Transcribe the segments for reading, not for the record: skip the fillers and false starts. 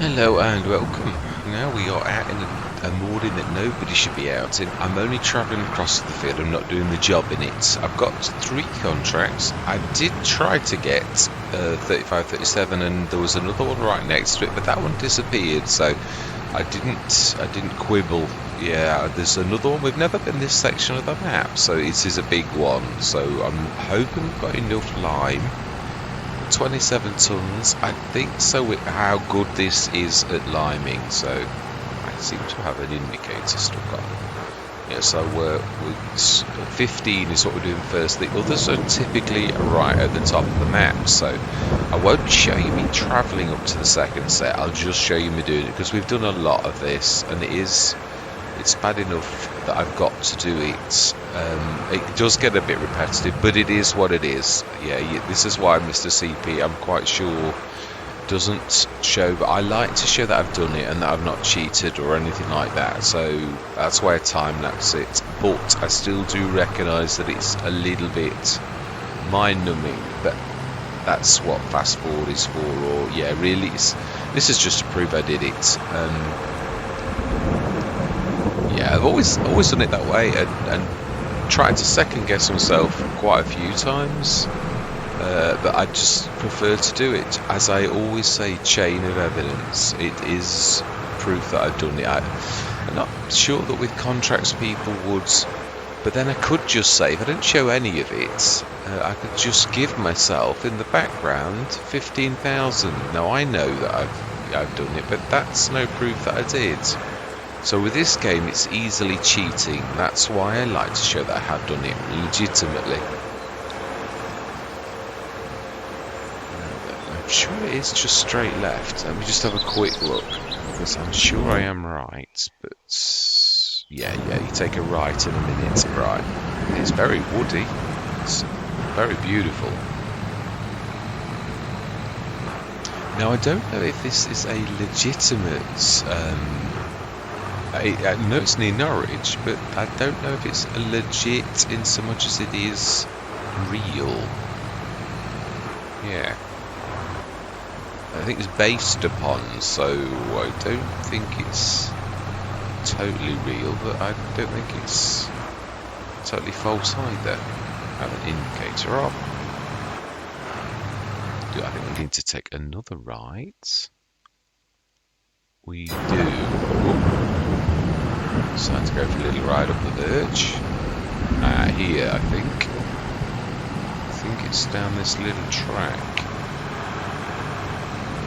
Hello and welcome. Now we are out in a morning that nobody should be out in. I'm only travelling across the field, I'm not doing the job in it. I've got 3 contracts. I did try to get 35, 37 and there was another one right next to it, but that one disappeared, so I didn't quibble. Yeah, there's another one. We've never been this section of the map, so it is a big one. So I'm hoping we've got enough lime. 27 tons. I think so with how good this is at liming, so I seem to have an indicator stuck on. Yeah, so 15 is what we're doing first. The others are typically right at the top of the map, so I won't show you me travelling up to the second set. I'll just show you me doing it because we've done a lot of this, and it's bad enough that I've got to do it. It does get a bit repetitive, but it is what it is. Yeah, this is why Mr. CP, I'm quite sure, doesn't show, but I like to show that I've done it and that I've not cheated or anything like that, so that's why I time-lapse it. But I still do recognise that it's a little bit mind-numbing, but that's what fast forward is for. Or yeah, really, this is just to prove I did it. Yeah, I've always done it that way, and tried to second guess myself quite a few times, but I just prefer to do it. As I always say, chain of evidence. It is proof that I've done it. I'm not sure that with contracts people would, but then I could just say, if I didn't show any of it, I could just give myself in the background 15,000. Now I know that I've done it, but that's no proof that I did. So with this game, it's easily cheating. That's why I like to show that I have done it legitimately. I'm sure it is just straight left. Let me just have a quick look, because I'm sure I am right. But yeah, you take a right in a minute. Right. It's very woody. It's very beautiful. Now I don't know if this is a legitimate... I know it's near Norwich, but I don't know if it's legit in so much as it is real. Yeah. I think it's based upon, so I don't think it's totally real, but I don't think it's totally false either. I have an indicator on. I think we need to take another right. We do. Ooh. Decided to go for a little ride up the verge. Here, I think. I think it's down this little track.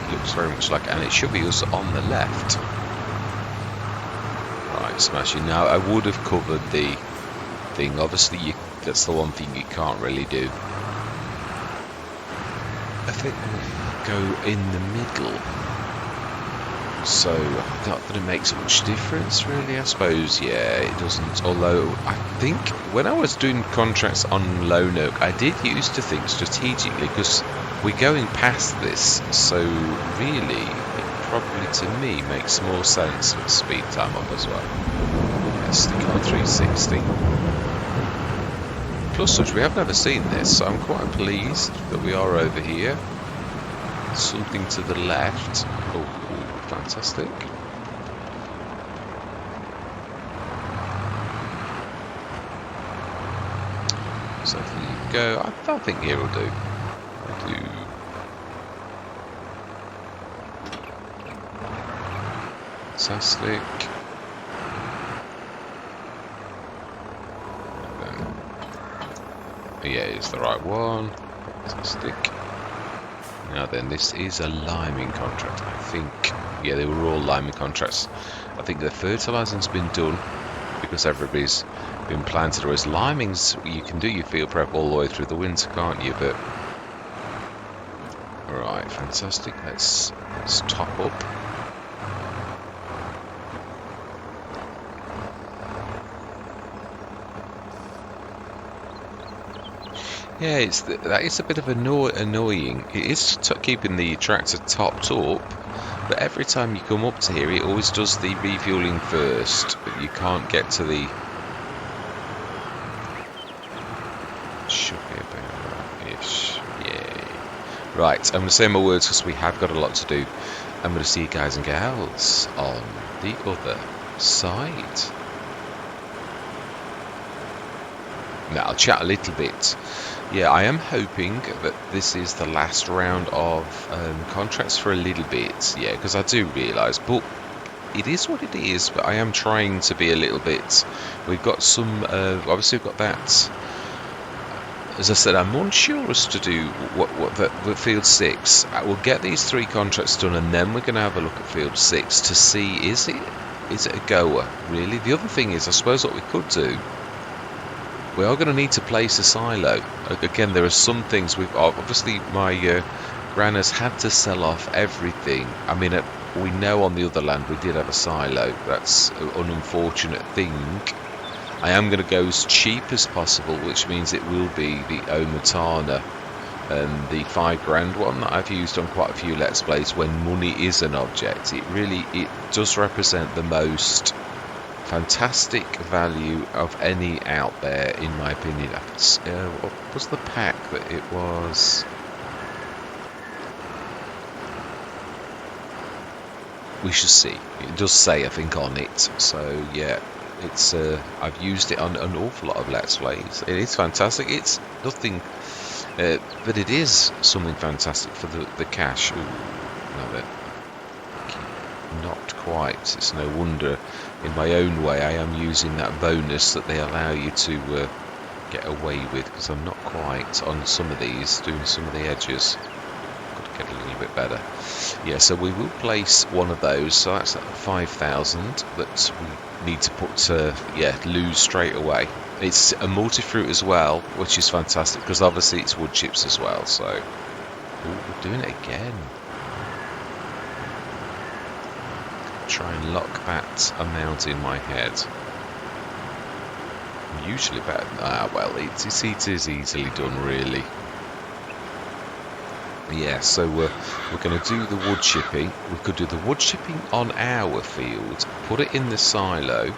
It looks very much like, and it should be us on the left. Right, smashing. Now, I would have covered the thing. Obviously, that's the one thing you can't really do. I think we'll go in the middle. So, not that it makes much difference, really. I suppose, yeah, it doesn't. Although, I think when I was doing contracts on Lone Oak, I did used to think strategically, because we're going past this, so really, it probably, to me, makes more sense with speed time up as well. Yeah, stick on 360. Plus, which we have never seen this, so I'm quite pleased that we are over here. Something to the left. Oh, fantastic. So if you go, I think here will do. I'll do. Fantastic. Yeah, it's the right one. Fantastic. Now then, this is a liming contract, I think. Yeah, they were all liming contracts. I think the fertilising's been done because everybody's been planted. Whereas liming's, you can do your field prep all the way through the winter, can't you? But right, fantastic. Let's top up. Yeah, that is a bit of annoying. It is keeping the tractor topped up, but every time you come up to here, it always does the refueling first, but you can't get to the... Should be about right-ish. Yay. Right, I'm going to say my words because we have got a lot to do. I'm going to see you guys and gals on the other side. Now I'll chat a little bit. Yeah, I am hoping that this is the last round of contracts for a little bit. Yeah, because I do realise, but it is what it is. But I am trying to be a little bit. We've got some. Obviously, we've got that. As I said, I'm unsure as to do what the field 6. We'll get these 3 contracts done, and then we're going to have a look at field 6 to see is it a goer really. The other thing is, I suppose what we could do. We are going to need to place a silo. Again, there are some things we've obviously my gran has had to sell off everything. I mean, we know on the other land we did have a silo. That's an unfortunate thing. I am going to go as cheap as possible, which means it will be the Omatana, the £5 one that I've used on quite a few Let's Plays when money is an object. It does represent the most fantastic value of any out there, in my opinion. What was the pack that it was? We shall see. It does say, I think, on it. So yeah, it's I've used it on an awful lot of Let's Plays. It is fantastic. It's nothing, but it is something fantastic for the cash. Ooh, no, not quite. It's no wonder. In my own way, I am using that bonus that they allow you to get away with, because I'm not quite on some of these, doing some of the edges. Got to get a little bit better. Yeah, so we will place one of those. So that's at 5,000 that we need to put, lose straight away. It's a multi-fruit as well, which is fantastic, because obviously it's wood chips as well. So, ooh, we're doing it again. Try and lock that amount in my head. Usually better. Well, it is easily done, really. Yeah, so we're going to do the wood chipping. We could do the wood chipping on our field, put it in the silo.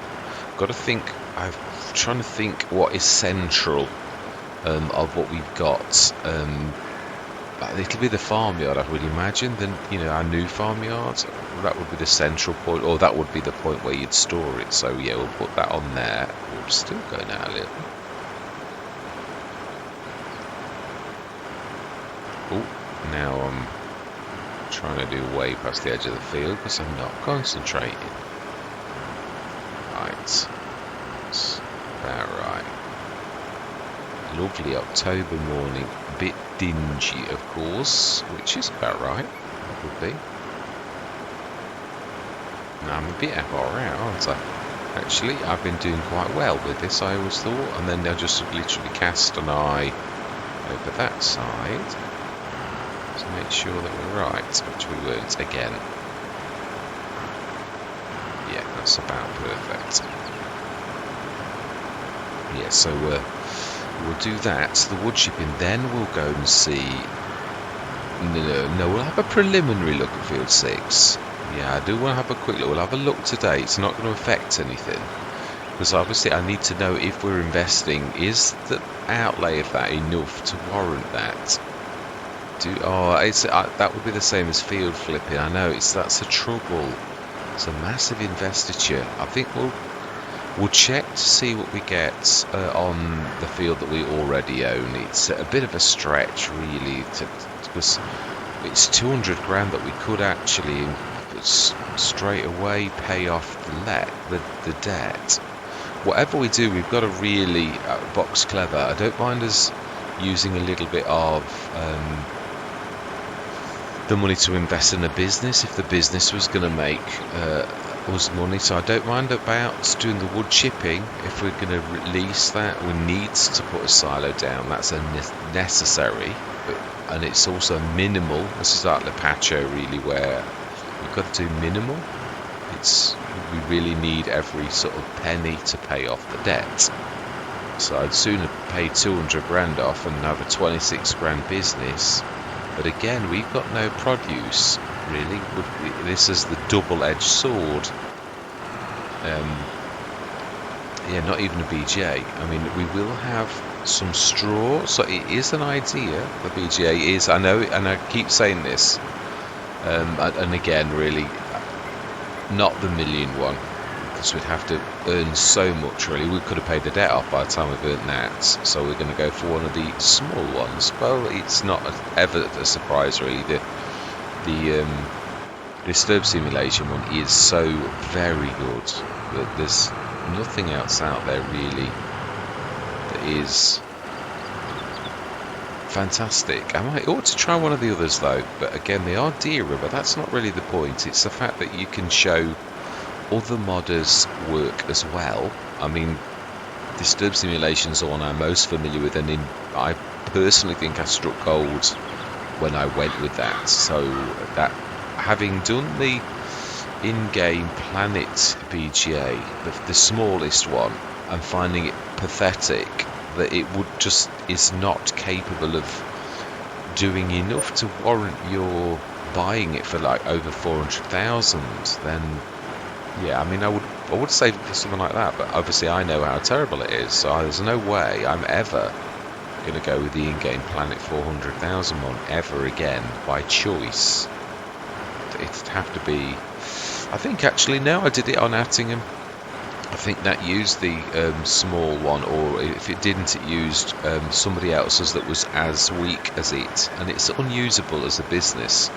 Got to think. I'm trying to think what is central of what we've got. It'll be the farmyard, I would imagine. Then, our new farmyard. That would be the central point, or that would be the point where you'd store it. So yeah, we'll put that on there. We're still going out a little. Oh, now I'm trying to do way past the edge of the field because I'm not concentrating. Right, that's about right. Lovely October morning, a bit dingy of course, which is about right, that would be. Now I'm a bit far out, aren't I? Actually, I've been doing quite well with this, I always thought, and then I just literally cast an eye over that side to make sure that we're right, which we weren't again. Yeah, that's about perfect. Yeah, so we'll do that, the wood chipping, then we'll go and see. No, we'll have a preliminary look at field 6. Yeah, I do want to have a quick look. We'll have a look today. It's not going to affect anything, because obviously I need to know if we're investing. Is the outlay of that enough to warrant that? That would be the same as field flipping. I know that's a trouble. It's a massive investiture. I think we'll check to see what we get on the field that we already own. It's a bit of a stretch, really, because it's 200 grand that we could actually straight away pay off the debt. Whatever we do, we've got to really box clever. I don't mind us using a little bit of the money to invest in a business if the business was going to make us money. So I don't mind about doing the wood chipping. If we're going to release that, we need to put a silo down. That's a necessary, and it's also minimal. This is like Lepacho, really, where we've got to do minimal. We really need every sort of penny to pay off the debt. So I'd sooner pay 200 grand off and have a 26 grand business. But again, we've got no produce, really. This is the double-edged sword. Yeah, not even a BGA. I mean, we will have some straw. So it is an idea. The BGA is, I know, and I keep saying this. And again, really, not the million one, because we'd have to earn so much. Really, we could have paid the debt off by the time we've earned that. So we're going to go for one of the small ones. Well, it's not ever a surprise, really. The Disturb Simulation one is so very good that there's nothing else out there really that is fantastic. I ought to try one of the others though, but again they are dearer, but that's not really the point. It's the fact that you can show other modders work as well. I mean, Disturb Simulation is the one I'm most familiar with, and I personally think I struck gold when I went with that. So that, having done the in-game Planet BGA, the smallest one, and finding it pathetic that it is not capable of doing enough to warrant your buying it for like over 400,000, then yeah, I mean, I would save it for something like that, but obviously I know how terrible it is, so there's no way I'm ever going to go with the in-game Planet 400,000 one ever again by choice. It'd have to be, I think actually no, I did it on Attingham. I think that used the small one, or if it didn't, it used somebody else's that was as weak as it, and it's unusable as a business.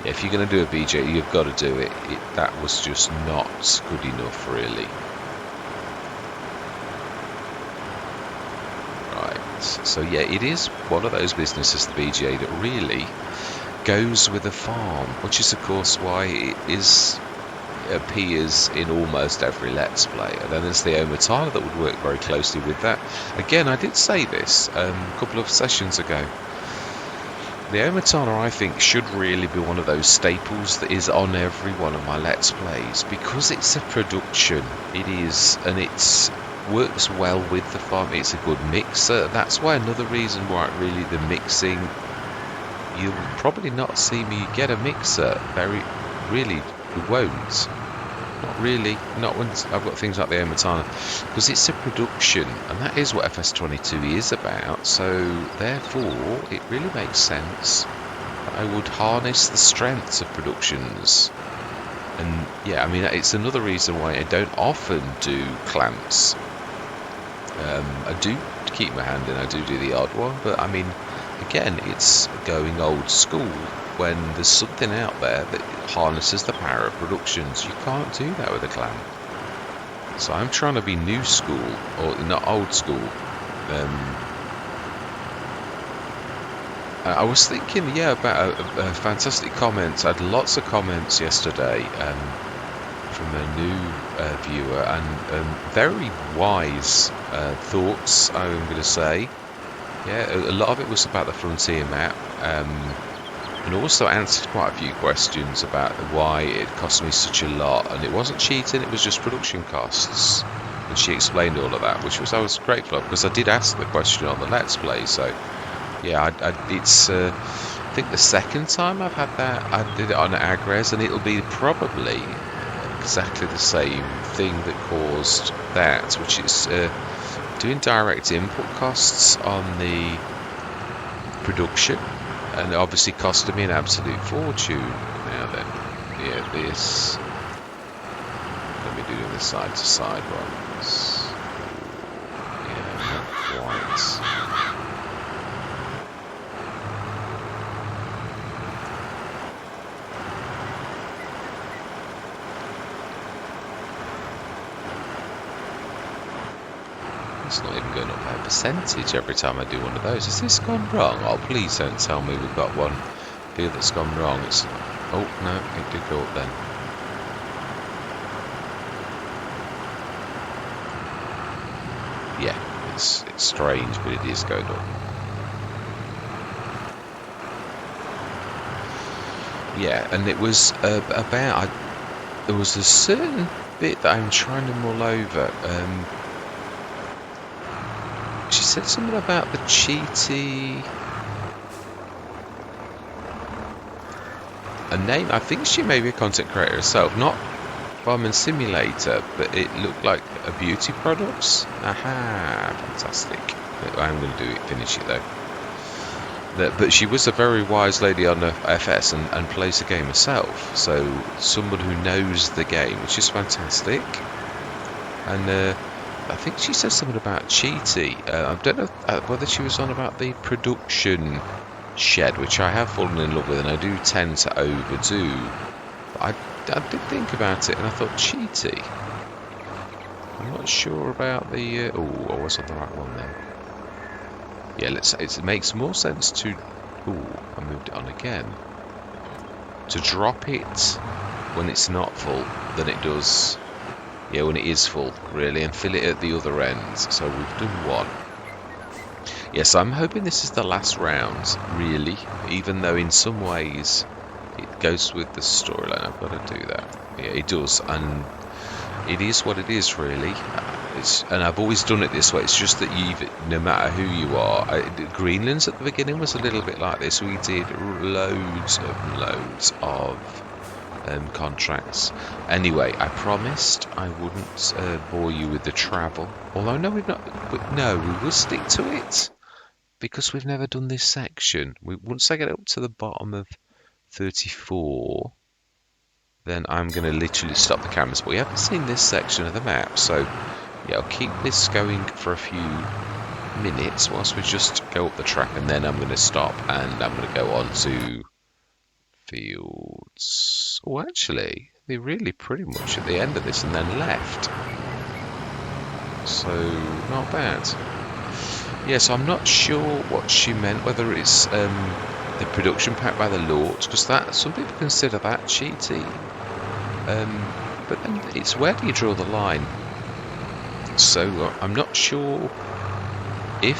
Yeah, if you're going to do a BJ, you've got to do it. That was just not good enough, really. Right, so yeah, it is one of those businesses, the BJ, that really goes with a farm, which is of course why it appears in almost every Let's Play. And then there's the Omatana that would work very closely with that. Again, I did say this a couple of sessions ago. The Omatana, I think, should really be one of those staples that is on every one of my Let's Plays, because it's a production. It is, and it works well with the farm. It's a good mixer. That's why another reason why really the mixing, you'll probably not see me get a mixer. Really, we won't. Not really. Not when I've got things like the Omatana, because it's a production, and that is what FS22 is about. So therefore, it really makes sense that I would harness the strengths of productions. And yeah, I mean, it's another reason why I don't often do clamps. I do keep my hand in. I do the odd one, but I mean, again, it's going old school. When there's something out there that harnesses the power of productions, you can't do that with a clamp. So I'm trying to be new school, or not old school. I was thinking, yeah, about a fantastic comment. I had lots of comments yesterday from a new viewer, and very wise thoughts, I'm going to say. Yeah, a lot of it was about the Frontier map. And also answered quite a few questions about why it cost me such a lot, and it wasn't cheating, it was just production costs, and she explained all of that, which I was grateful of, because I did ask the question on the Let's Play. So yeah, it's I think the second time I've had that. I did it on Agres, and it'll be probably exactly the same thing that caused that, which is doing direct input costs on the production. And it obviously costed me an absolute fortune. Now then, yeah, this. Let me do the side-to-side ones. Yeah, not quite. It's not even going up by a percentage every time I do one of those. Has this gone wrong? Oh, please don't tell me we've got one here that's gone wrong. It's, oh no, it did go up then. Yeah, it's strange, but it is going up. Yeah, and it was about, there was a certain bit that I'm trying to mull over. She said something about the cheaty. A name, I think she may be a content creator herself, not Farm Simulator, but it looked like a beauty products. Aha, fantastic. I'm going to finish it though. But she was a very wise lady on the FS and plays the game herself. So someone who knows the game, which is fantastic. And I think she said something about Cheaty. I don't know whether she was on about the production shed, which I have fallen in love with, and I do tend to overdo. But I did think about it, and I thought Cheaty. I'm not sure about the. Oh, I was on the right one there. Yeah, it makes more sense to. Oh, I moved it on again. To drop it when it's not full than it does. Yeah, when it is full, really, and fill it at the other end. So we've done one. Yes, I'm hoping this is the last round, really, even though in some ways it goes with the storyline. I've got to do that. Yeah, it does, and it is what it is, really. And I've always done it this way. It's just that no matter who you are, Greenland's at the beginning was a little bit like this. We did loads of contracts. Anyway, I promised I wouldn't bore you with the travel. Although no, we've not. But no, we will stick to it because we've never done this section. Once I get up to the bottom of 34, then I'm going to literally stop the cameras. But we haven't seen this section of the map, so yeah, I'll keep this going for a few minutes whilst we just go up the track, and then I'm going to stop and I'm going to go on to fields. Oh, actually, they're really pretty much at the end of this and then left. So, not bad. Yeah, so I'm not sure what she meant, whether it's the production pack by the Lord, because some people consider that cheaty. But then it's where do you draw the line? So I'm not sure if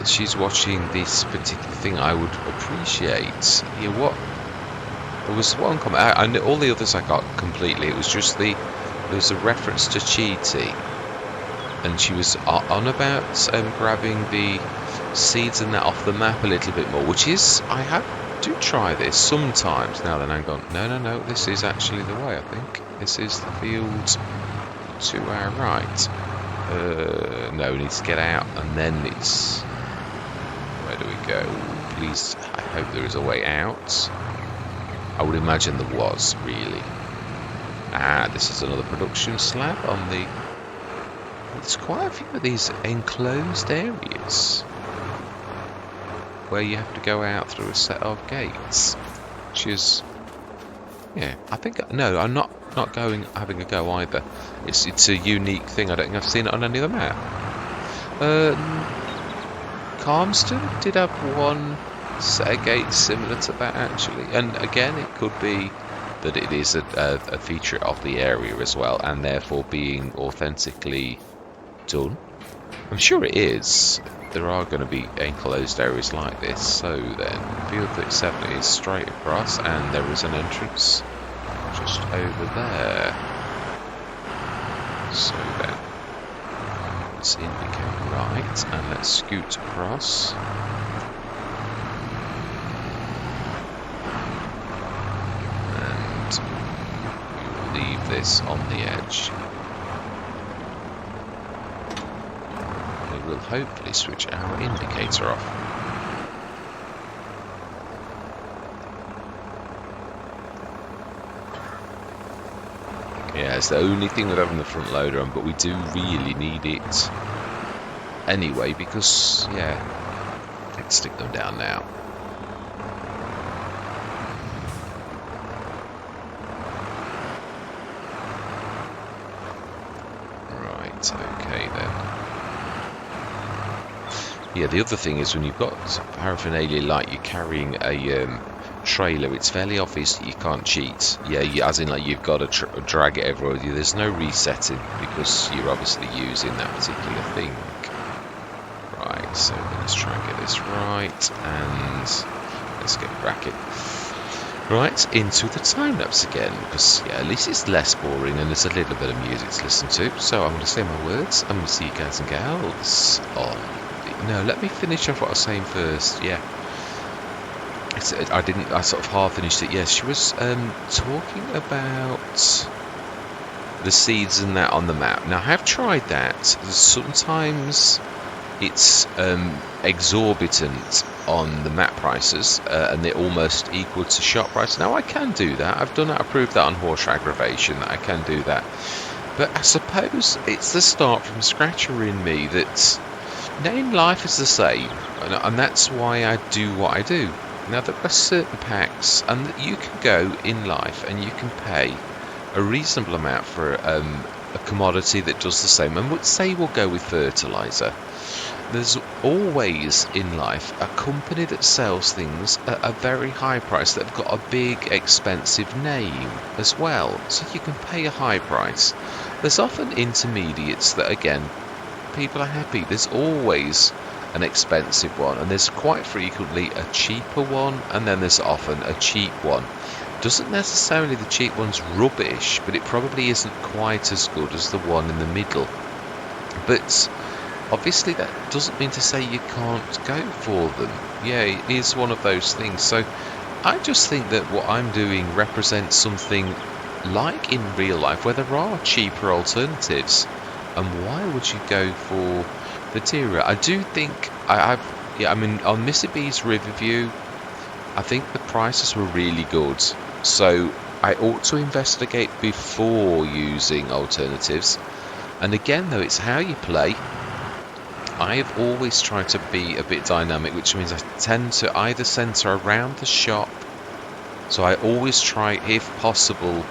she's watching this particular thing. I would appreciate. Yeah, what? There was one comment. I knew all the others I got completely. It was just there was a reference to Cheaty, and she was on about grabbing the seeds and that off the map a little bit more, which is do try this sometimes. Now then, I'm going. No. This is actually the way. I think this is the field to our right. No, we need to get out, and then it's. Where do we go? Please, I hope there is a way out. I would imagine there was, really. This is another production slab on the. There's quite a few of these enclosed areas where you have to go out through a set of gates, which is. Yeah, I think no, I'm not having a go either. It's a unique thing. I don't think I've seen it on any other map. Calmston did have one set of gates similar to that actually, and again it could be that it is a feature of the area as well, and therefore being authentically done. I'm sure it is. There are going to be enclosed areas like this. So then, field 37 is straight across, and there is an entrance just over there. So then, let's indicate right, and let's scoot across. And we will leave this on the edge. We'll hopefully switch our indicator off. Yeah, it's the only thing with having the front loader on, but we do really need it anyway because, yeah, let's stick them down now. Right, okay then. Yeah, the other thing is when you've got paraphernalia like you're carrying a trailer, it's fairly obvious that you can't cheat. Yeah, as in like you've got to drag it everywhere with you. There's no resetting because you're obviously using that particular thing. Right, so let's try and get this right, and let's get cracking. Right, into the time-lapse again, because yeah, at least it's less boring and there's a little bit of music to listen to. So I'm going to say my words. I'm going to see you guys and gals on. No, let me finish off what I was saying first. Yeah, I sort of half finished it. Yes, she was talking about the seeds and that on the map. Now I have tried that. Sometimes it's exorbitant on the map prices, and they're almost equal to shop price. Now I can do that. I've done that. I proved that on horse aggravation that I can do that. But I suppose it's the start from scratcher in me that name life is the same, and that's why I do what I do. Now there are certain packs, and that you can go in life and you can pay a reasonable amount for a commodity that does the same. And would say we'll go with fertilizer. There's always in life a company that sells things at a very high price that have got a big expensive name as well, so you can pay a high price. There's often intermediates that, again, people are happy. There's always an expensive one, and there's quite frequently a cheaper one, and then there's often a cheap one. Doesn't necessarily the cheap one's rubbish, but it probably isn't quite as good as the one in the middle. But obviously that doesn't mean to say you can't go for them. Yeah, it is one of those things. So I just think that what I'm doing represents something like in real life, where there are cheaper alternatives. And why would you go for the dearer? I do think I mean, on Missy B's Riverview, I think the prices were really good. So I ought to investigate before using alternatives. And again, though, it's how you play. I have always tried to be a bit dynamic, which means I tend to either centre around the shop. So I always try, if possible,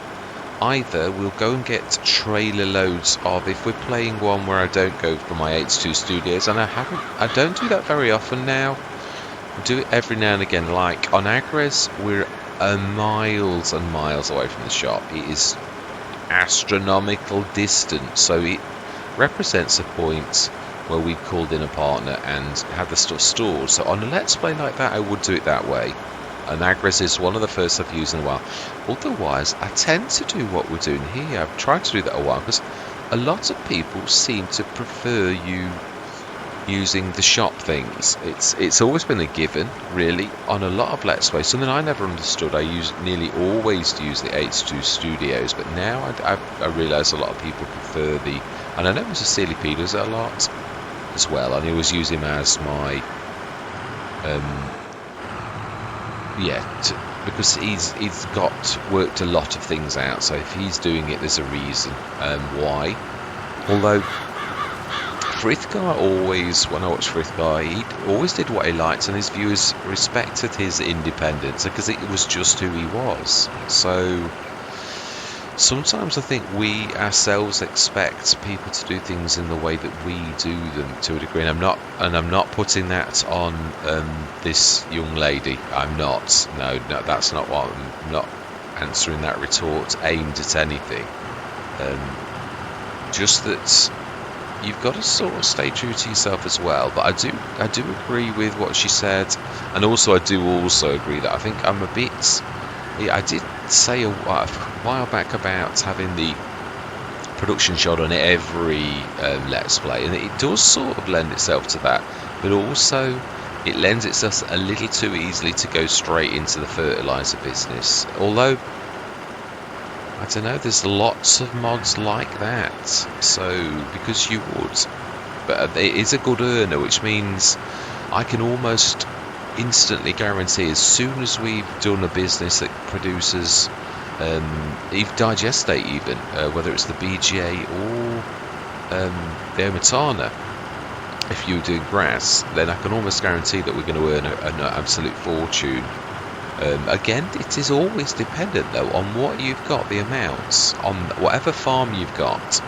either we'll go and get trailer loads of, if we're playing one where I don't go for my 8-2 studios, and I don't do that very often now. I do it every now and again. Like on Agres, we're miles and miles away from the shop. It is astronomical distance, so it represents a point where we've called in a partner and had the stuff stored. So on a Let's Play like that, I would do it that way. And Agres is one of the first I've used in a while. Otherwise, I tend to do what we're doing here. I've tried to do that a while, because a lot of people seem to prefer you using the shop things. It's always been a given, really, on a lot of Let's Play. Something I never understood. I nearly always use the 8-2 studios, but now I realise a lot of people prefer the... And I know Mr. Steely P does it a lot as well, and he always use him as my... because he's worked a lot of things out, so if he's doing it, there's a reason why. Although Frithgar always, when I watched Frithgar, he always did what he liked, and his viewers respected his independence because it was just who he was. So sometimes I think we ourselves expect people to do things in the way that we do them to a degree, and I'm not putting that on this young lady. I'm not. No, that's not what I'm not answering that retort aimed at anything. Just that you've got to sort of stay true to yourself as well. But I do agree with what she said, and also I do also agree that I think I'm a bit... I did say a while back about having the production shot on every Let's Play, and it does sort of lend itself to that, but also it lends itself a little too easily to go straight into the fertilizer business. Although, I don't know, there's lots of mods like that, so because you would, but it is a good earner, which means I can almost instantly guarantee, as soon as we've done a business that produces digestate even, whether it's the BGA or the Omatana, if you're doing grass, then I can almost guarantee that we're going to earn an absolute fortune. Again, it is always dependent though on what you've got, the amounts, on whatever farm you've got.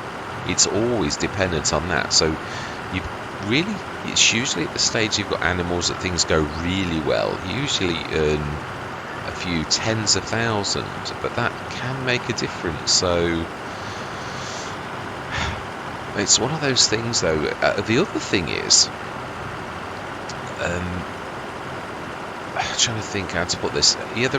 It's always dependent on that. So you've really, it's usually at the stage you've got animals that things go really well. You usually earn a few tens of thousands, but that can make a difference. So it's one of those things though. The other thing is, I'm trying to think how to put this. Yeah,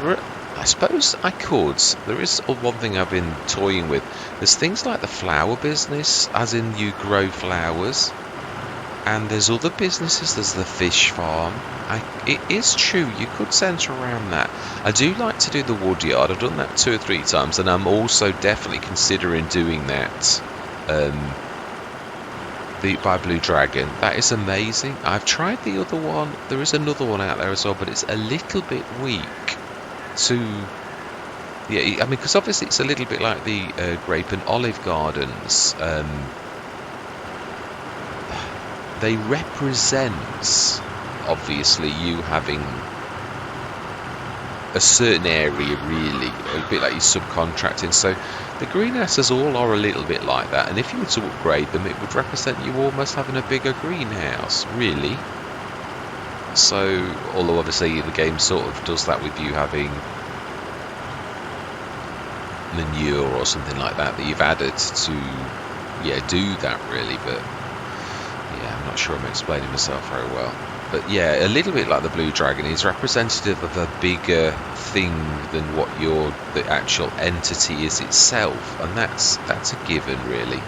I suppose I could. There is one thing I've been toying with. There's things like the flower business, as in you grow flowers. And there's other businesses, there's the fish farm. It is true, you could centre around that. I do like to do the wood yard. I've done that 2 or 3 times, and I'm also definitely considering doing that by Blue Dragon. That is amazing. I've tried the other one. There is another one out there as well, but it's a little bit weak to... Yeah, I mean, because obviously it's a little bit like the grape and olive gardens. They represent, obviously, you having a certain area, really, a bit like you're subcontracting. So the greenhouses all are a little bit like that, and if you were to upgrade them, it would represent you almost having a bigger greenhouse, really. So, although obviously the game sort of does that with you having manure or something like that you've added to, yeah, do that really, but yeah, I'm not sure I'm explaining myself very well. But yeah, a little bit like the Blue Dragon is representative of a bigger thing than what the actual entity is itself, and that's a given, really.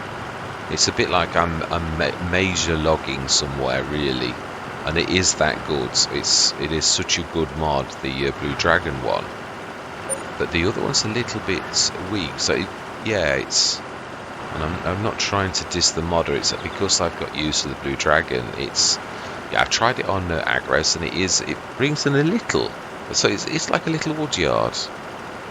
It's a bit like I'm major logging somewhere, really, and it is that good. It is such a good mod, the Blue Dragon one, but the other one's a little bit weak. So yeah, it's. And I'm not trying to diss the modder. It's because I've got used to the Blue Dragon. Yeah, I've tried it on Agres, and it brings in a little. So it's like a little wood yard.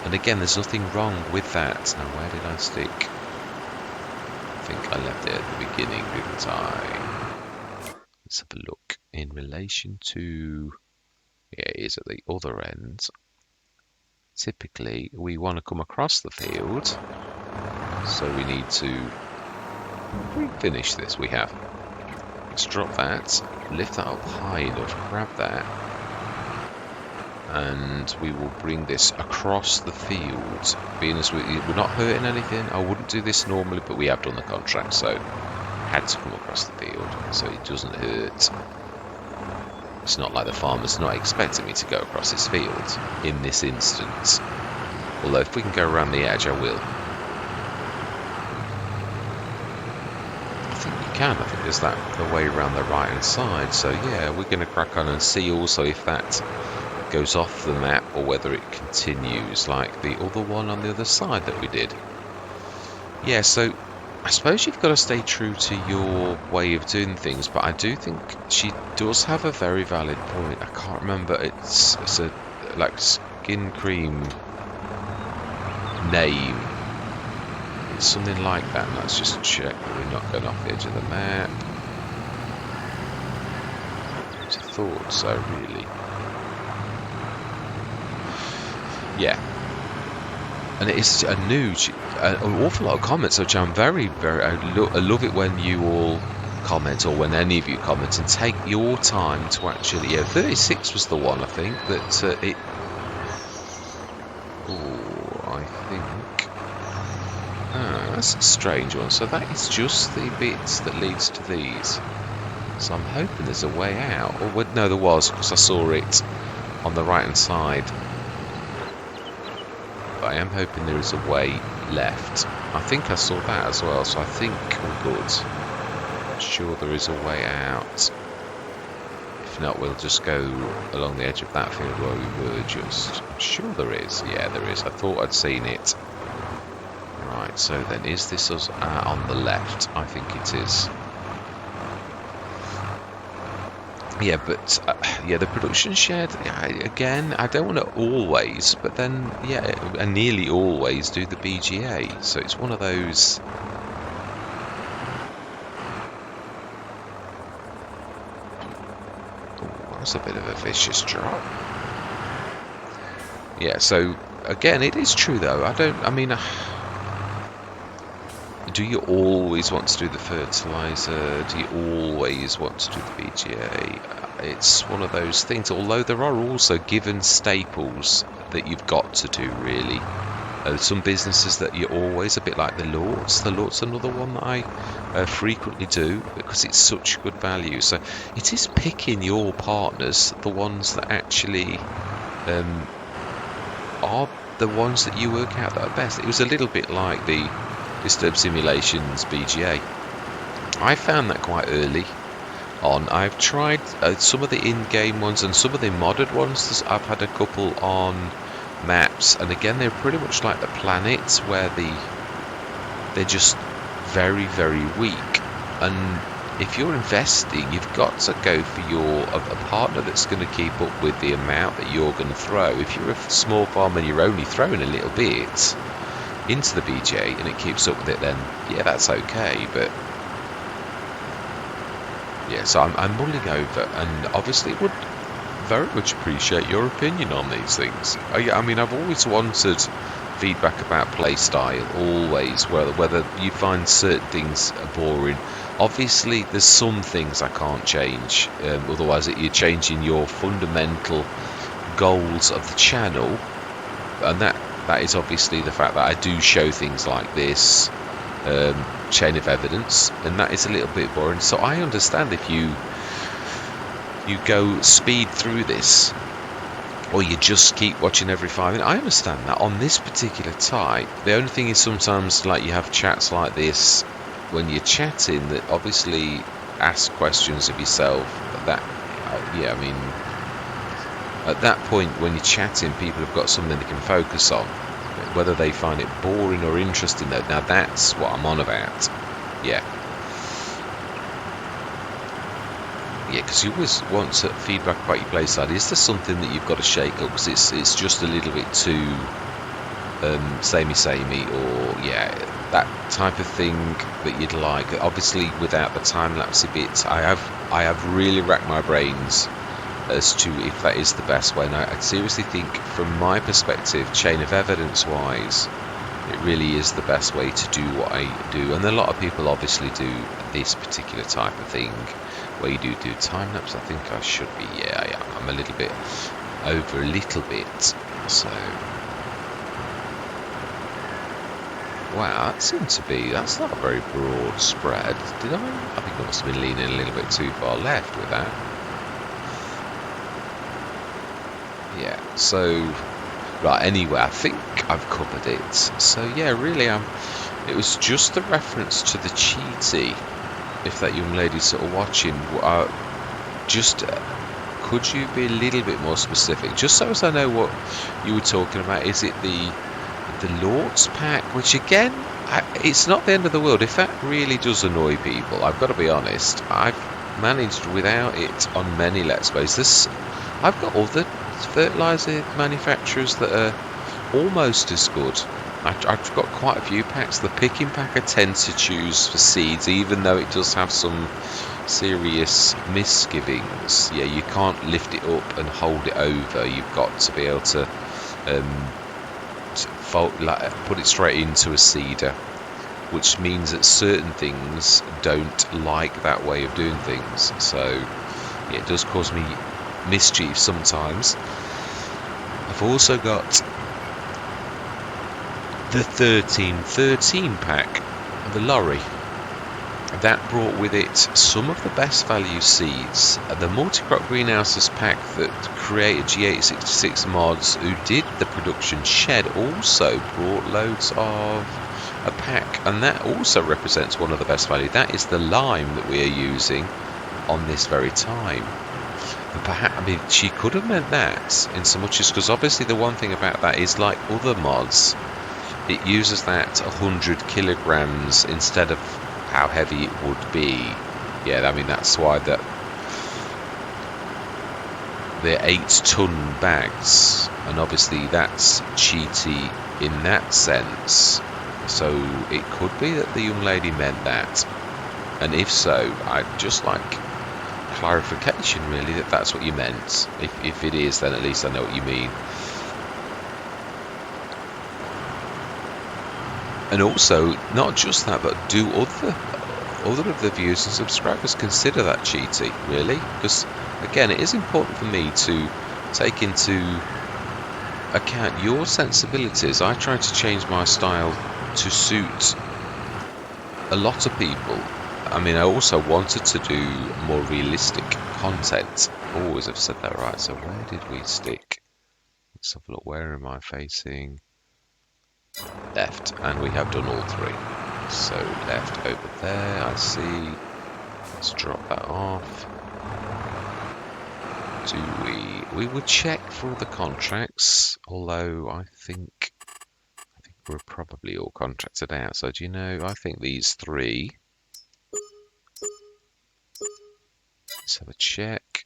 And again, there's nothing wrong with that. Now, where did I stick? I think I left it at the beginning, didn't I? Let's have a look. In relation to... Yeah, it is at the other end. Typically, we want to come across the field. So we need to finish this. We have. Let's drop that, lift that up high enough, grab that, and we will bring this across the field. Being as we're not hurting anything, I wouldn't do this normally, but we have done the contract, so had to come across the field, so it doesn't hurt. It's not like the farmer's not expecting me to go across his field in this instance. Although if we can go around the edge, I will. I think there's the way around the right hand side, so yeah, we're going to crack on and see also if that goes off the map or whether it continues like the other one on the other side that we did. Yeah, so I suppose you've got to stay true to your way of doing things, but I do think she does have a very valid point. I can't remember, it's a like skin cream name. It's something like that. Let's just check that we're not going off the edge of the map. I thought so, really. Yeah. And it is a new, an awful lot of comments, which I'm very, I love it when you all comment, or when any of you comment, and take your time to actually, yeah, 36 was the one, I think, that it, oh, I think, that's a strange one. So that is just the bits that leads to these. So I'm hoping there's a way out. Or no, there was, because I saw it on the right hand side. But I am hoping there is a way left. I think I saw that as well, so I think we're good. I'm sure there is a way out. If not, we'll just go along the edge of that field where we were just. I'm sure there is. Yeah, there is. I thought I'd seen it. Right, so then is this us on the left? I think it is. Yeah, but yeah, the production shed, again, I don't want to always, but then, yeah, I nearly always do the BGA. So it's one of those. Oh, that's a bit of a vicious drop. Yeah, so again, it is true though. I mean, do you always want to do the fertilizer? Do you always want to do the BGA? It's one of those things, although there are also given staples that you've got to do, really. Some businesses that you always, a bit like the Lords. The Lords another one that I frequently do because it's such good value. So it is picking your partners, the ones that actually are the ones that you work out that are best. It was a little bit like the Disturb Simulations BGA. I found that quite early on. I've tried some of the in-game ones and some of the modded ones. I've had a couple on maps, and again they're pretty much like the planets, where they're just very, very weak. And if you're investing, you've got to go for a partner that's going to keep up with the amount that you're going to throw. If you're a small farm and you're only throwing a little bit into the BJ and it keeps up with it, then yeah, that's okay. But yeah, so I'm mulling over, and obviously would very much appreciate your opinion on these things. I mean, I've always wanted feedback about play style, always, whether you find certain things boring. Obviously, there's some things I can't change, otherwise you're changing your fundamental goals of the channel, and that is obviously the fact that I do show things like this, chain of evidence, and that is a little bit boring. So I understand if you go speed through this, or you just keep watching every 5 minutes. I understand that. On this particular type, the only thing is sometimes, like, you have chats like this when you're chatting that obviously ask questions of yourself. That yeah, I mean, at that point when you're chatting, people have got something they can focus on. Whether they find it boring or interesting, though, now that's what I'm on about. Yeah. Yeah, because you always want feedback about your playstyle. Is there something that you've got to shake up because it's just a little bit too samey, or yeah, that type of thing that you'd like? Obviously, without the time-lapse bit, I have really racked my brains as to if that is the best way. Now, I seriously think, from my perspective, chain of evidence-wise, it really is the best way to do what I do. And a lot of people obviously do this particular type of thing, where you do time-lapse. I think I should be, yeah, I'm a little bit over a little bit. So, wow, that seemed to be, that's not a very broad spread. Did I think I must have been leaning a little bit too far left with that. Yeah, so, right, anyway, I think I've covered it. So yeah, really, it was just the reference to the cheaty. If that young lady's sort of watching, could you be a little bit more specific, just so as I know what you were talking about? Is it the Lords pack? Which again, it's not the end of the world. If that really does annoy people, I've got to be honest, I've managed without it on many Let's Plays. I've got other fertilizer manufacturers that are almost as good. I've got quite a few packs. The picking pack I tend to choose for seeds, even though it does have some serious misgivings. Yeah, you can't lift it up and hold it over. You've got to be able to put it straight into a seeder, which means that certain things don't like that way of doing things. So yeah, it does cause me mischief sometimes. I've also got the 1313 pack, the lorry, that brought with it some of the best value seeds. The multi-crop greenhouses pack that created G866 mods, who did the production shed, also brought loads of a pack, and that also represents one of the best value. That is the lime that we are using on this very time. And perhaps, I mean, she could have meant that in so much as, because obviously the one thing about that is, like other mods, it uses that 100 kilograms instead of how heavy it would be. Yeah, I mean, that's why they're 8-ton bags, and obviously that's cheaty in that sense. So it could be that the young lady meant that, and if so, I'd just like clarification, really, that that's what you meant. If it is, then at least I know what you mean. And also, not just that, but do other of the viewers and subscribers consider that cheaty, really? Because, again, it is important for me to take into account your sensibilities. I try to change my style to suit a lot of people. I mean, I also wanted to do more realistic content. Always have said that, right? So where did we stick? Let's have a look. Where am I facing? Left, and we have done all three. So left over there, I see. Let's drop that off. We would check for all the contracts, although I think we're probably all contracted out. So do you know, I think these three Let's have a check.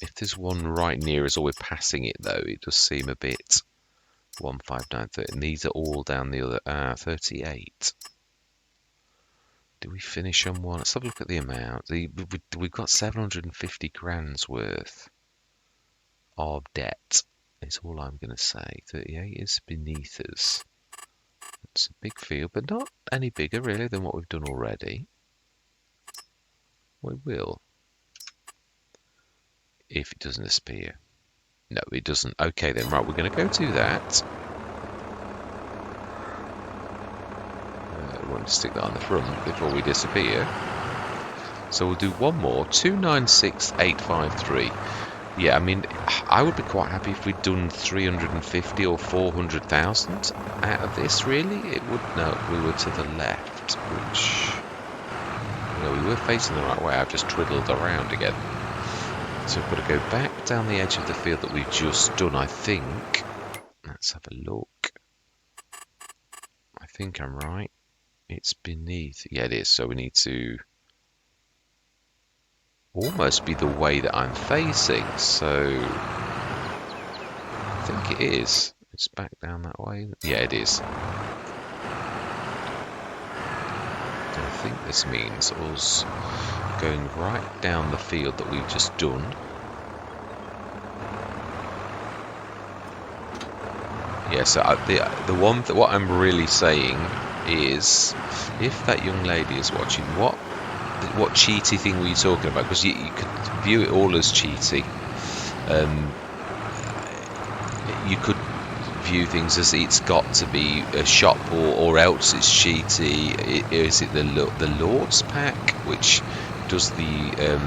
If there's one right near us or we're passing it though, it does seem a bit 15930. And these are all down the other 38. Did we finish on one? Let's have a look at the amount. We've got 750 grand's worth of debt. Is all I'm going to say. 38 is beneath us. It's a big field, but not any bigger really than what we've done already. We will. If it doesn't disappear. No, it doesn't. Okay then, right, we're going to go do that. We want to stick that on the front before we disappear. So we'll do one more. 296,853. Yeah, I mean, I would be quite happy if we'd done 350 or 400,000 out of this, really. It would, no, we were to the left, which, you know, we were facing the right way. I've just twiddled around again. So we've got to go back down the edge of the field that we've just done, I think. Let's have a look. I think I'm right. It's beneath. Yeah, it is. So we need to almost be the way that I'm facing. So I think it is. It's back down that way. Yeah, it is. I think this means us going right down the field that we've just done. Yeah, so what I'm really saying is, if that young lady is watching, what cheaty thing were you talking about? Because you could view it all as cheaty. You could view things as it's got to be a shop or else it's cheaty. Is it the Lord's pack, which does the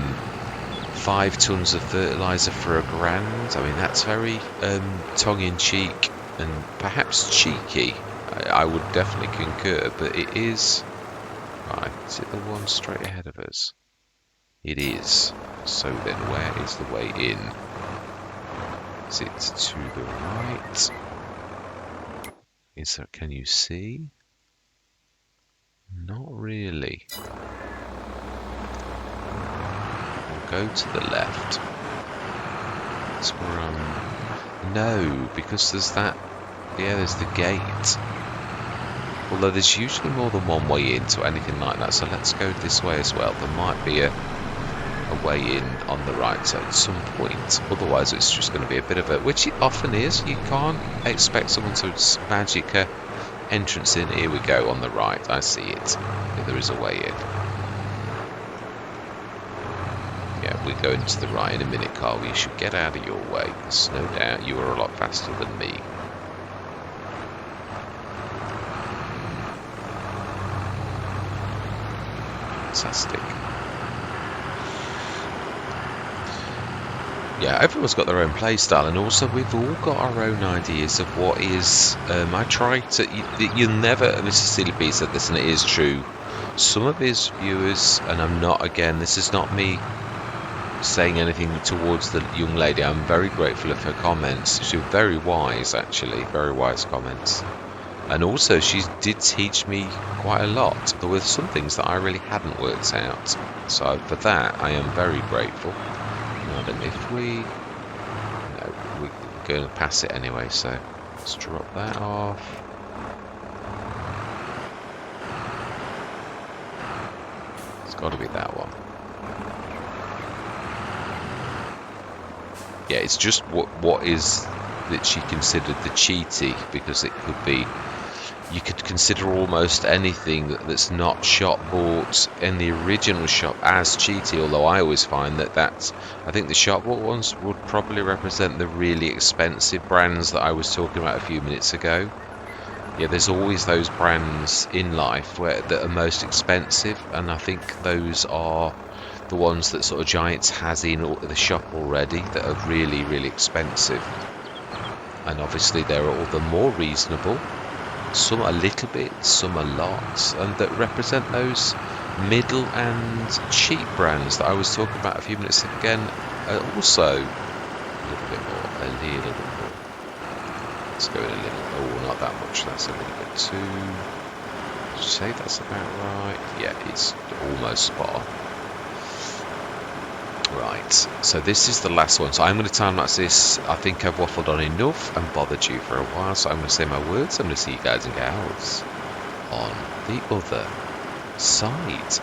5 tons of fertilizer for £1,000? I mean, that's very tongue-in-cheek and perhaps cheeky. I would definitely concur, but it is. Right, is it the one straight ahead of us? It is. So then, where is the way in? Is it to the right? Is that? Can you see? Not really. We'll go to the left. That's where I'm. No, because there's that. Yeah, there's the gate. Although there's usually more than one way into anything like that, so let's go this way as well. There might be a way in on the right side at some point. Otherwise, it's just going to be a bit of a, which it often is. You can't expect someone to magic a entrance in. Here we go on the right. I see it. Yeah, there is a way in. Yeah, we're going to the right in a minute, Carl. You should get out of your way. There's no doubt you are a lot faster than me. Fantastic. Yeah, everyone's got their own play style, and also we've all got our own ideas of what is. I try to. You'll never. Mrs. Steely B said this, and it is true. Some of his viewers, and I'm not. Again, this is not me saying anything towards the young lady. I'm very grateful of her comments. She was very wise, actually, very wise comments. And also, she did teach me quite a lot. There were some things that I really hadn't worked out. So for that, I am very grateful. And if we... No, we're going to pass it anyway, so let's drop that off. It's got to be that one. Yeah, it's just what is that she considered the cheaty, because it could be, you could consider almost anything that's not shop bought in the original shop as cheaty, although I always find I think the shop bought ones would probably represent the really expensive brands that I was talking about a few minutes ago. Yeah, there's always those brands in life that are most expensive, and I think those are the ones that sort of Giants has in the shop already that are really, really expensive. And obviously they're all the more reasonable, some a little bit, some a lot, and that represent those middle and cheap brands that I was talking about a few minutes ago. Again, also a little bit more. Let's go in a little. Oh, not that much. That's a little bit too. Did you say that's about right? Yeah, it's almost spot on. Right, so this is the last one. So I'm going to time-lapse this. I think I've waffled on enough and bothered you for a while, so I'm going to say my words. I'm going to see you guys and gals on the other side.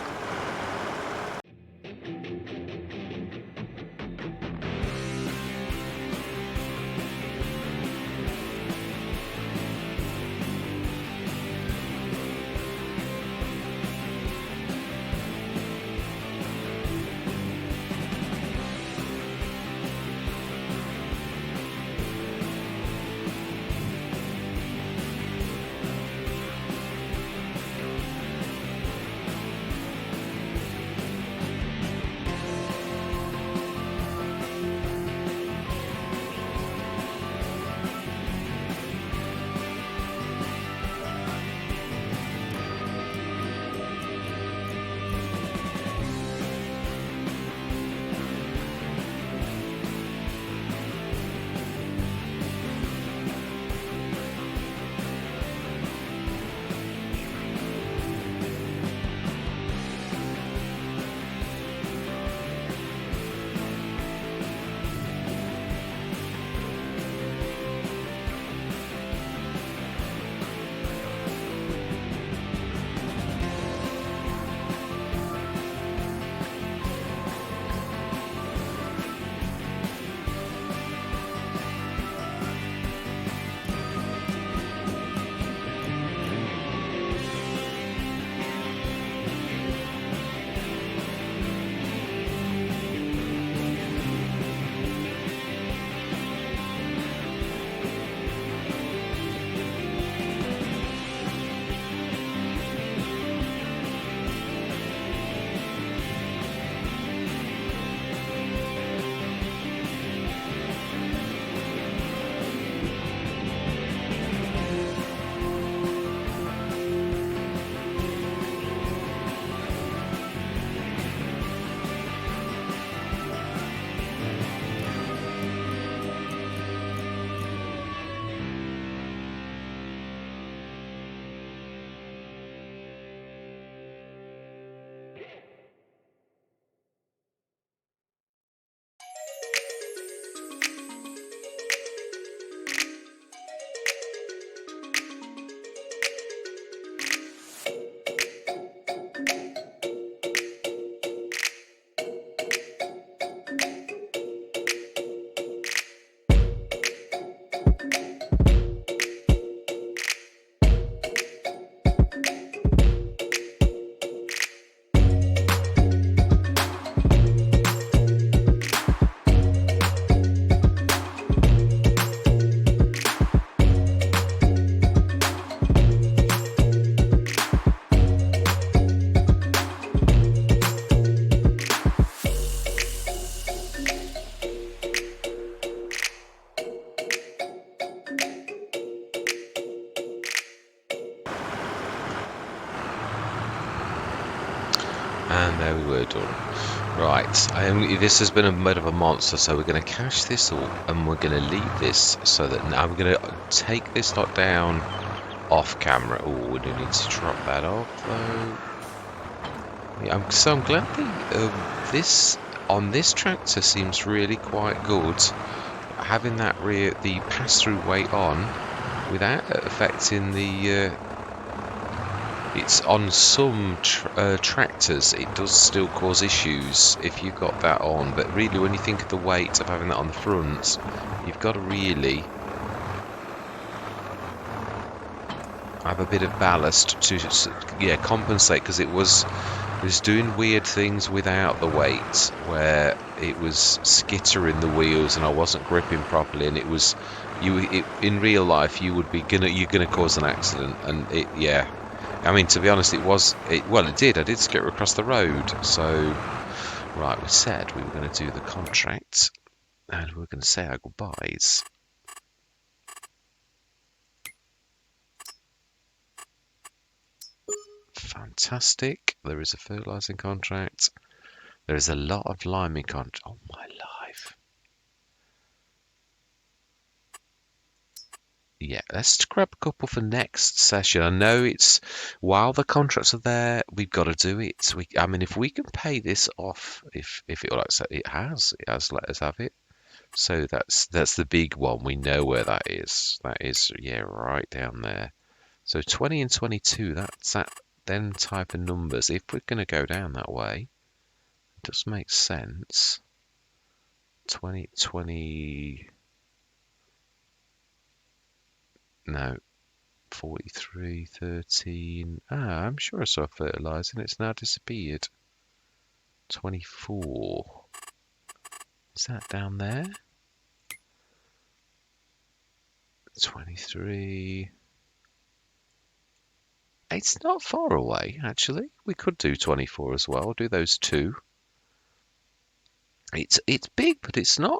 And there we were done. Right, this has been a bit of a monster, so we're going to cache this all and we're going to leave this so that now we're going to take this lot down off camera. Oh, we do need to drop that off though. Yeah, I'm glad this on this tractor seems really quite good. Having that the pass-through weight on without affecting the it's on some tractors it does still cause issues if you've got that on, but really when you think of the weight of having that on the front, you've got to really have a bit of ballast to compensate, because it was doing weird things without the weight where it was skittering the wheels and I wasn't gripping properly, and it was in real life you're gonna cause an accident. And I mean, to be honest, it did. I did skitter across the road. So, right, we said we were going to do the contract and we were going to say our goodbyes. Fantastic. There is a fertilising contract. There is a lot of liming contract. Oh, my life. yeah, let's grab a couple for next session. I know it's while the contracts are there, we've got to do it. I mean, if we can pay this off, if it like I said, it has let us have it. So that's the big one. We know where that is. That is, yeah, right down there. So 20 and 22. That's that then type of numbers. If we're going to go down that way, it does make sense. 20, 20. No. 43, 13. Ah, I'm sure I saw fertilizer and it's now disappeared. 24. Is that down there? 23. It's not far away, actually. We could do 24 as well. Do those two. It's big, but it's not.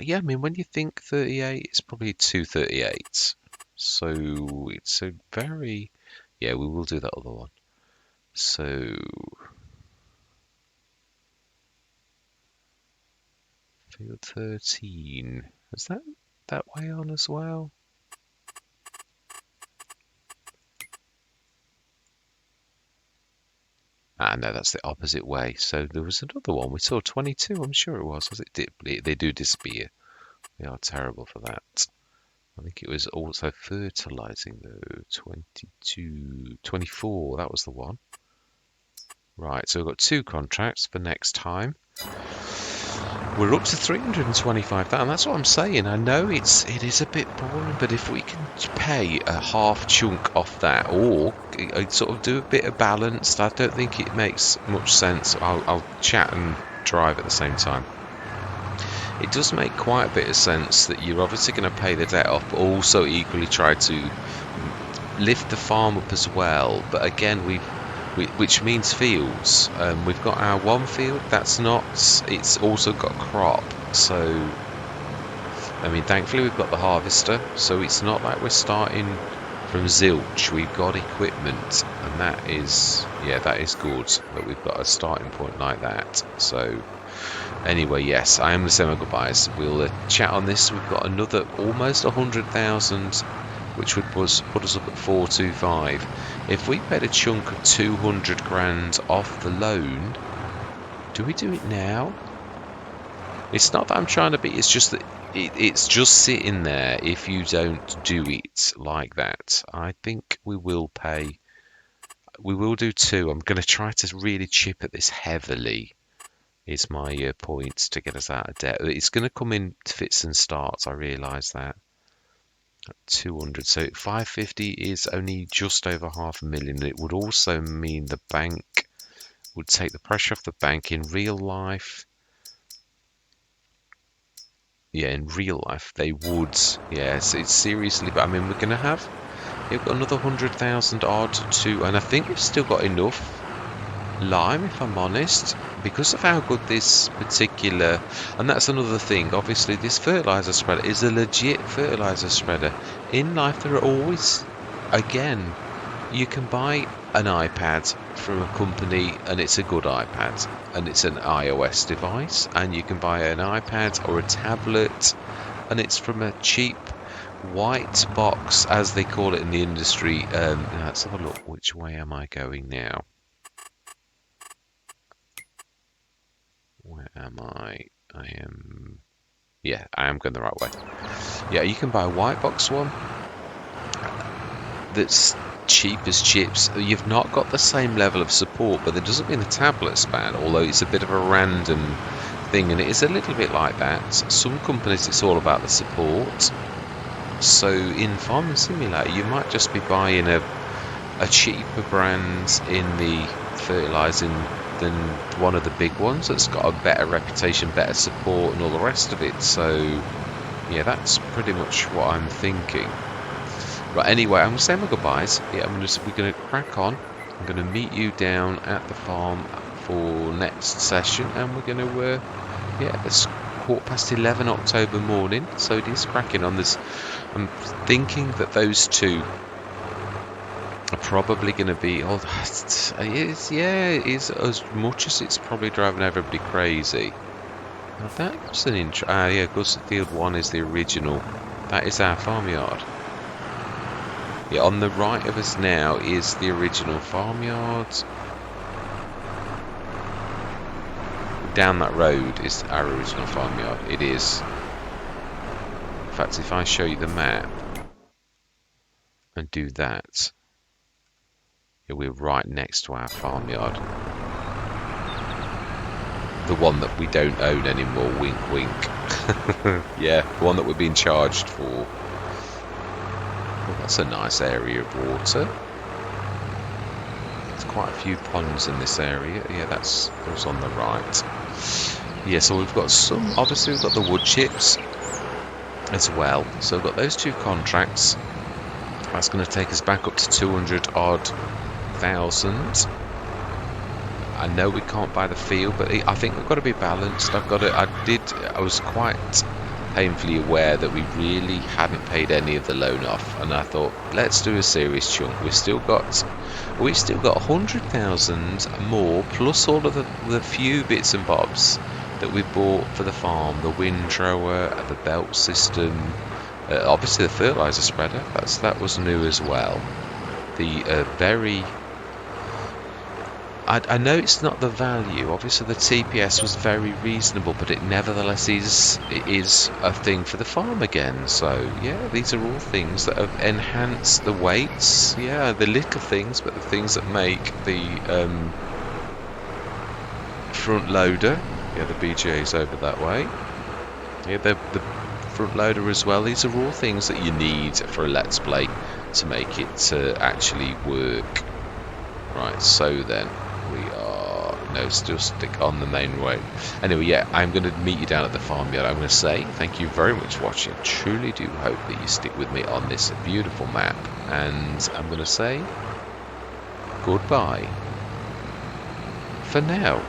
Yeah, I mean, when you think 38, it's probably 238s. So it's a very... Yeah, we will do that other one. So... Field 13. Is that way on as well? Ah, no, that's the opposite way. So there was another one. We saw 22, I'm sure it was. They do disappear. They are terrible for that. I think it was also fertilizing, though. 22, 24, that was the one. Right, so we've got 2 contracts for next time. We're up to 325,000, and that's what I'm saying. I know it is a bit boring, but if we can pay a half chunk off that, or sort of do a bit of balance, I don't think it makes much sense. I'll chat and drive at the same time. It does make quite a bit of sense that you're obviously going to pay the debt off, but also equally try to lift the farm up as well. But again, which means fields. We've got our one field that's not. It's also got crop. So, I mean, thankfully we've got the harvester. So it's not like we're starting from zilch. We've got equipment, and that is, yeah, that is good that we've got a starting point like that. So. Anyway, yes, I am the semi-goodbyes. We'll chat on this. We've got another almost 100,000, which would put us up at 425. If we paid a chunk of 200 grand off the loan, do we do it now? It's not that I'm trying to be. It's just that it's just sitting there. If you don't do it like that, I think we will pay. We will do 2. I'm going to try to really chip at this heavily. Is my point to get us out of debt. It's going to come in fits and starts, I realise that. 200, so 550 is only just over 500,000. It would also mean the bank would take the pressure off the bank in real life. Yeah, in real life they would. Yes, it's seriously, but I mean, we're going to have, we've got another 100,000 odd to, and I think we've still got enough lime, if I'm honest, because of how good this particular, and that's another thing, obviously this fertilizer spreader is a legit fertilizer spreader. In life there are always, again, you can buy an iPad from a company and it's a good iPad and it's an iOS device, and you can buy an iPad or a tablet and it's from a cheap white box, as they call it in the industry. Now let's have a look, which way am I going now? Where am I? Yeah, I am going the right way. Yeah, you can buy a white box one that's cheap as chips. You've not got the same level of support, but that doesn't mean the tablet's bad, although it's a bit of a random thing, and it is a little bit like that. Some companies, it's all about the support. So in Farm Simulator, you might just be buying a cheaper brand in the fertilizing than one of the big ones that's got a better reputation, better support, and all the rest of it. So yeah, that's pretty much what I'm thinking. Right, anyway, I'm going to say my goodbyes. Yeah, we're going to crack on. I'm going to meet you down at the farm for next session, and we're going to yeah, it's 11:15 October morning, so it is cracking on this. I'm thinking that those 2 are probably going to be, oh, it is as much as it's probably driving everybody crazy. Now that's an intro. Ah, yeah, Field 1 is the original. That is our farmyard. Yeah, on the right of us now is the original farmyard. Down that road is our original farmyard. It is. In fact, if I show you the map and do that, yeah, we're right next to our farmyard. The one that we don't own anymore, wink wink. Yeah, the one that we're being charged for. Oh, that's a nice area of water. There's quite a few ponds in this area. Yeah, that's those on the right. Yeah, so we've got some, obviously we've got the wood chips as well. So we've got those two contracts. That's going to take us back up to 200 odd thousand. I know we can't buy the field, but I think we've got to be balanced. I was quite painfully aware that we really hadn't paid any of the loan off, and I thought, let's do a serious chunk. We've still got 100,000 more, plus all of the few bits and bobs that we bought for the farm, the windrower, the belt system, obviously the fertilizer spreader. That was new as well. The I know it's not the value. Obviously, the TPS was very reasonable, but it nevertheless is a thing for the farm again. So yeah, these are all things that have enhanced the weights. Yeah, the little things, but the things that make the front loader. Yeah, the BJ's over that way. Yeah, the front loader as well. These are all things that you need for a Let's Play to make it actually work. Right, so then. Still stick on the main road. Anyway, yeah, I'm going to meet you down at the farmyard. I'm going to say thank you very much for watching. I truly do hope that you stick with me on this beautiful map. And I'm going to say goodbye for now.